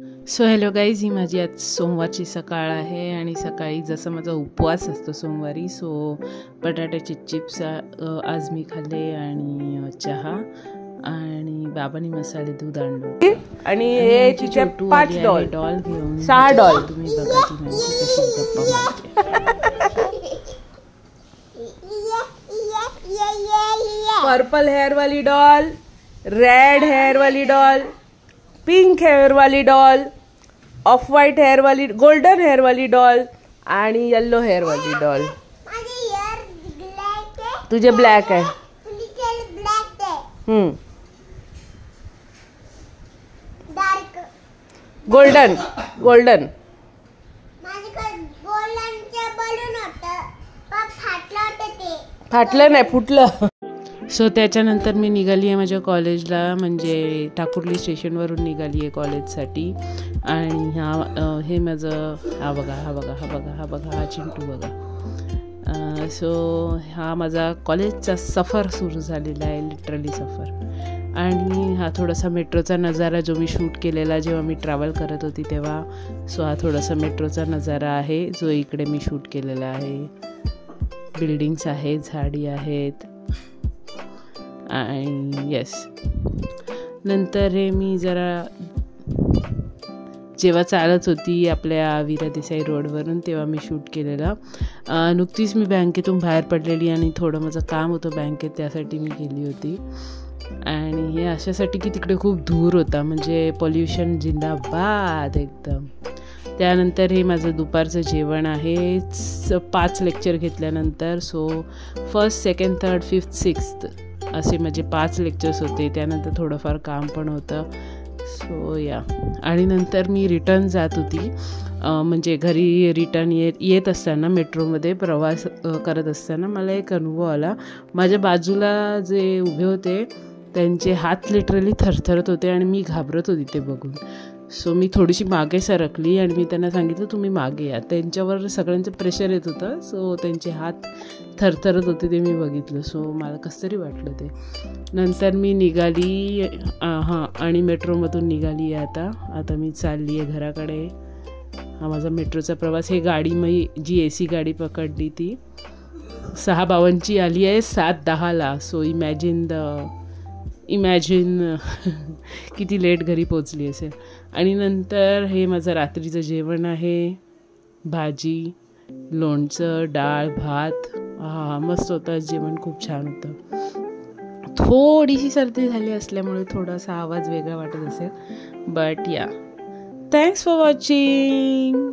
So hello guys, ही माझी आज सोमवारची सकाळ आहे आणि सकाळी जसं माझा उपवास असतो सोमवारी, सो बटाट्याचे चिप्स आज मी खाल्ले आणि चहा आणि बाबांनी मसाले दूध आणलं आणि हे तिचे 5 डॉल घेऊन 6 डॉल तुम्ही बघा ती माझी कशी गप्पा मारते. पर्पल हेयर वाली डॉल, रेड हेयर वाली डॉल, पिंक हेयर वाली डॉल, ऑफ व्हाइट हेयर वाली, गोल्डन हेयर वाली डॉल आणि येलो हेयर वाली डॉल. तुझे ब्लॅक आहे. गोल्डन गोल्डन फाटलं नाही, फुटलं. सो त्याच्यानंतर मी निघाली आहे माझ्या कॉलेजला, म्हणजे ठाकुर्ली स्टेशनवरून निघाली आहे कॉलेजसाठी. आणि हे माझं हा बघा हा चिंटू बघा. सो हा माझा कॉलेजचा सफर सुरू झालेला आहे, लिटरली सफर. आणि हा थोडासा मेट्रोचा नजारा जो मी शूट केलेला जेव्हा मी ट्रॅव्हल करत होती तेव्हा. सो हा थोडासा मेट्रोचा नजारा आहे जो इकडे मी शूट केलेला आहे. बिल्डिंग्स आहेत, झाडी आहेत आणि येस. नंतर हे मी जरा जेव्हा चालत होती आपल्या वीरा देसाई रोडवरून तेव्हा मी शूट केलेलं. नुकतीच मी बँकेतून बाहेर पडलेली आणि थोडं माझं काम होतं बँकेत, त्यासाठी मी गेली होती. आणि हे अशासाठी की तिकडे खूप धूर होता, म्हणजे पॉल्युशन जिंदाबाद एकदम. त्यानंतर हे माझं दुपारचं जेवण आहे. 5 लेक्चर घेतल्यानंतर, so first, second, third, fifth, sixth असे माझे 5 लेक्चर्स होते. त्यानंतर थोडंफार काम पण होतं. सो या. आणि नंतर मी रिटर्न जात होती, म्हणजे घरी रिटर्न येत असताना मेट्रोमध्ये प्रवास करत असताना मला एक अनुभव आला. माझ्या बाजूला जे उभे होते त्यांचे हात लिटरली थरथरत होते आणि मी घाबरत होती ते बघून. सो मी थोडीशी मागे सरकली आणि मी त्यांना सांगितलं तुम्ही मागे या. त्यांच्यावर सगळ्यांचं प्रेशर येत होतं, सो त्यांचे हात थरथरत होते ते मी बघितलं. सो मला कसं तरी वाटलं ते. नंतर मी निघाली आणि मेट्रोमधून निघाली आहे. आता मी चालली आहे घराकडे. हा माझा मेट्रोचा प्रवास. हे गाडी मी जी AC गाडी पकडली ती 6:52ची आली आहे 7:10ला. सो इमॅजिन किती लेट घरी पोचली असेल. आणि नंतर हे माझं रात्रीचं जेवण आहे. भाजी, लोणचं, डाळ, भात. मस्त होतं जेवण, खूप छान होतं. थोडीशी सर्दी झाली असल्यामुळे थोडासा आवाज वेगळा वाटत असेल, बट या. Thanks for watching.